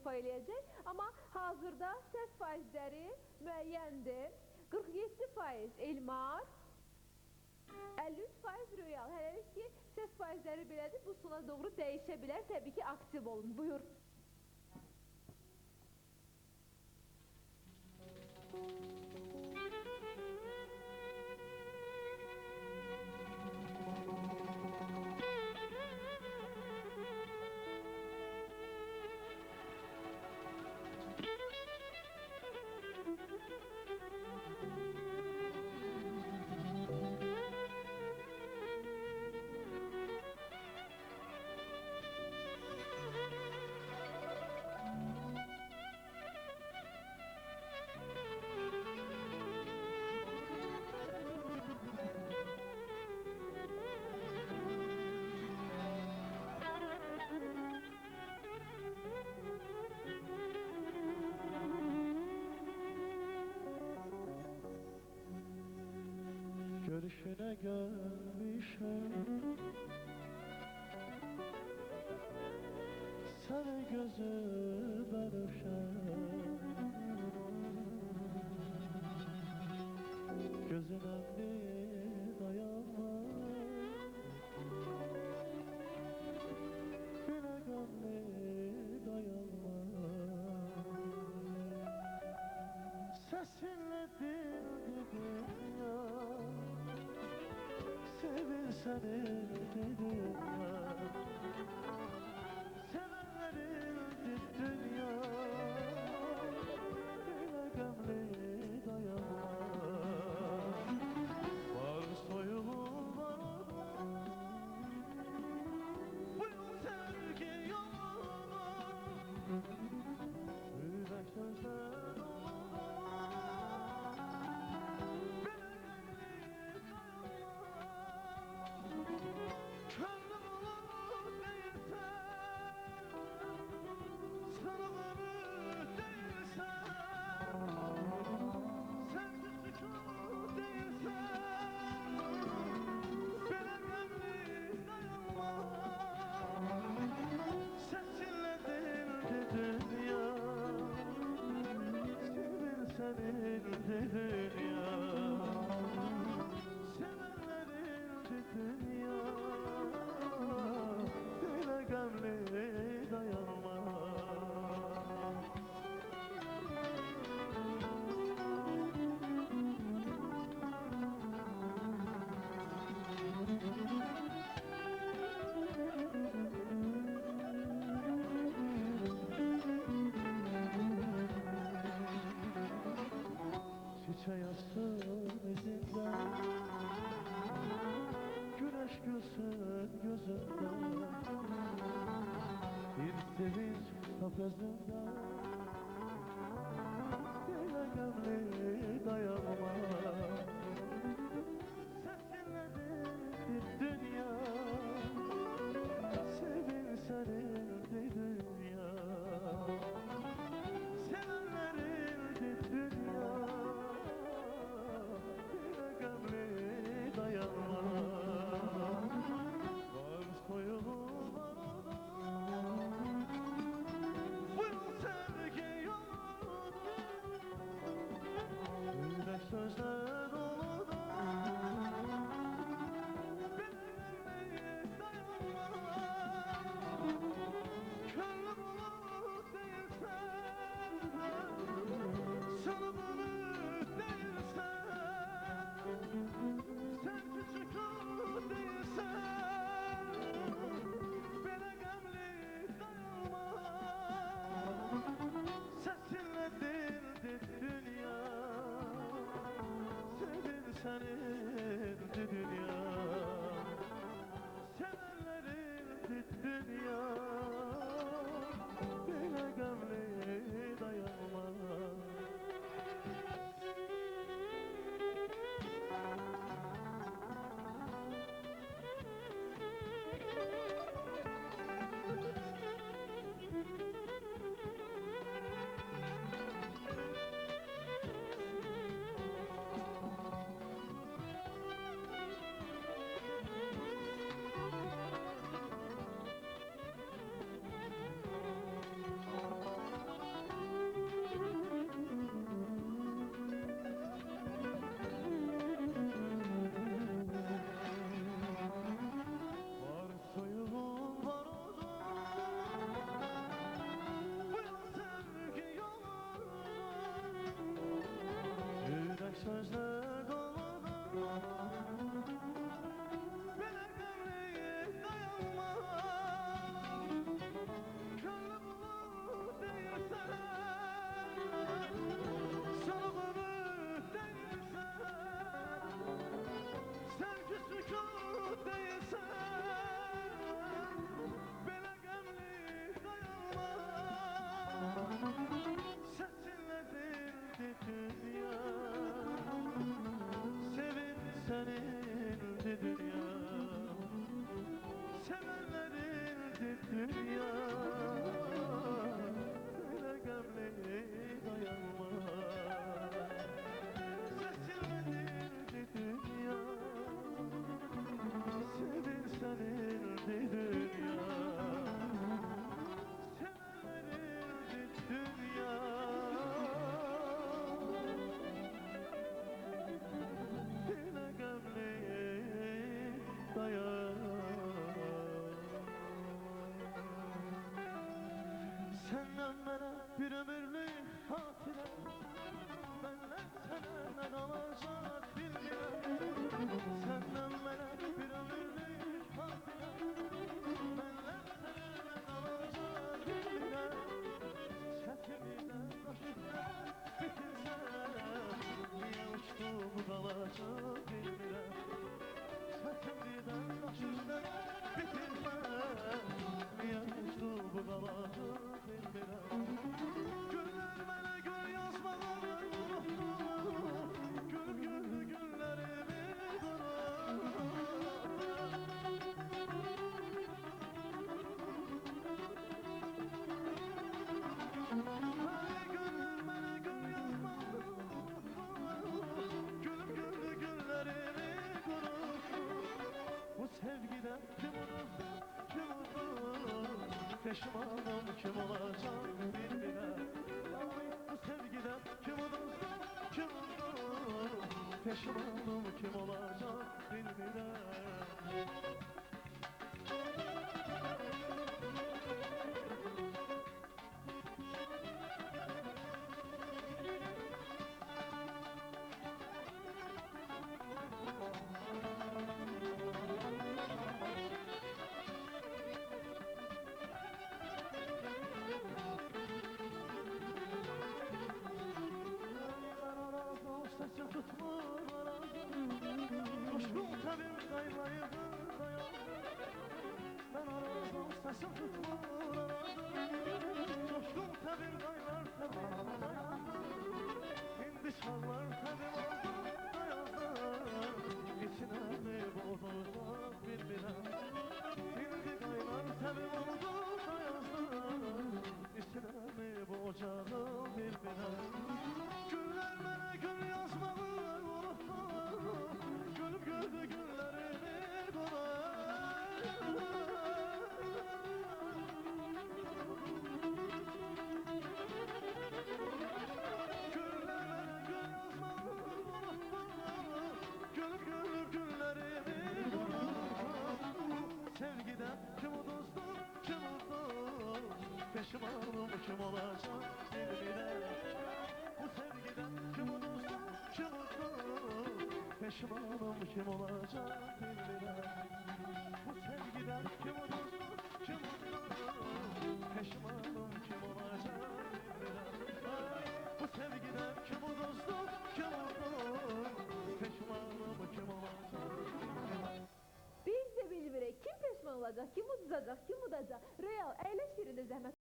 ifa eləyəcək. Amma hazırda səs faizləri müəyyəndir. 47% Elmar, 53% Rüyal. Hələlik ki, səs faizləri belədir, bu sona doğru dəyişə bilər. Təbii ki, aktiv olun. Buyur. Görüşüne gelmişim, seni gözüme düşer, gözüne bir dayanma, bileğim bir dayanma, sesinle dildi dünya. Sevin seni dedim ya, sevenlerin dünya, bile gamle dayanma. Var soyumu var oda, bu yol sevgi yoluna, yürek sözler oluna. Könlüm olur değilsen, sarılır değilsen, sensiz kul değilsen, bilemem dayanmam. Sesinle değildi dünya, sevin senindi dünya. Dünya dile gamle dayanma. Çiçeği asın izinden, güneş gülsün gözünden, bir sevinç kafesinden, dile gamle dayanma. Sesinle değildi dünya, sevin senindi dünya, sevenlerindi dünya, dile gamle dayanma. Var soyumu var oda, bu yol sevgi yoluna, yürek sözler bir ömürlük hatire. Benle seninle kalacak bilmirəm. Senden mənə bir ömürlük hatire. Benle seninle kalacak bilmirəm. Çətinlikdən daşıqdan bitirsəm, niyə uçdu bu qalacaq bilmirəm. Çətinlikdən daşıqdan bitirsəm, niyə uçdu bu qalacaq bilmirəm. Günlər mənə göl yazmalar unutdu, gülüb güldü günlərimi qurur. Bu sevgiden kim unuttu, kim unuttu? Peşmanım kim olacak bilmirəm. Bu sevgiden kim unuttu, kim unuttu? Peşmanım kim olacak bilmirəm. Saçım tutmur arazım, coşkun təbim qaylayıb dayandım. Ben arazım, saçım tutmur arazım, coşkun təbim qaylar təbim dayandım. İndi çallar təbim aldım dayandım, içine mi boğulacaq bilmirəm. İndi qaylar təbim aldım dayandım, içine mi boğulacağım bilmirəm. Günler mənə gül yazmalı unutdu, gülüb gördü günlərimi qonaq. Günler mənə gül yazmalı unutdu, gülüb gördü günlərimi qonaq. Sevgiden kim uduzdu, kim uddu, peşmanım kim olacaq bilmirəm. Bu sevgiden kim uduzdu, kim uddu, peşmanım kim olacak bilmirəm. Bu sevgiden kim uduzdu, kim uddu, peşmanım kim olacak bilmirəm. Ay, bu sevgiden kim uduzdu, kim uddu, peşmanım kim olacak bilmirəm. Biz de bilmirek kim peşman olacak, kim uzacak, kim udacak. Real, eyle şiirinde zəhmət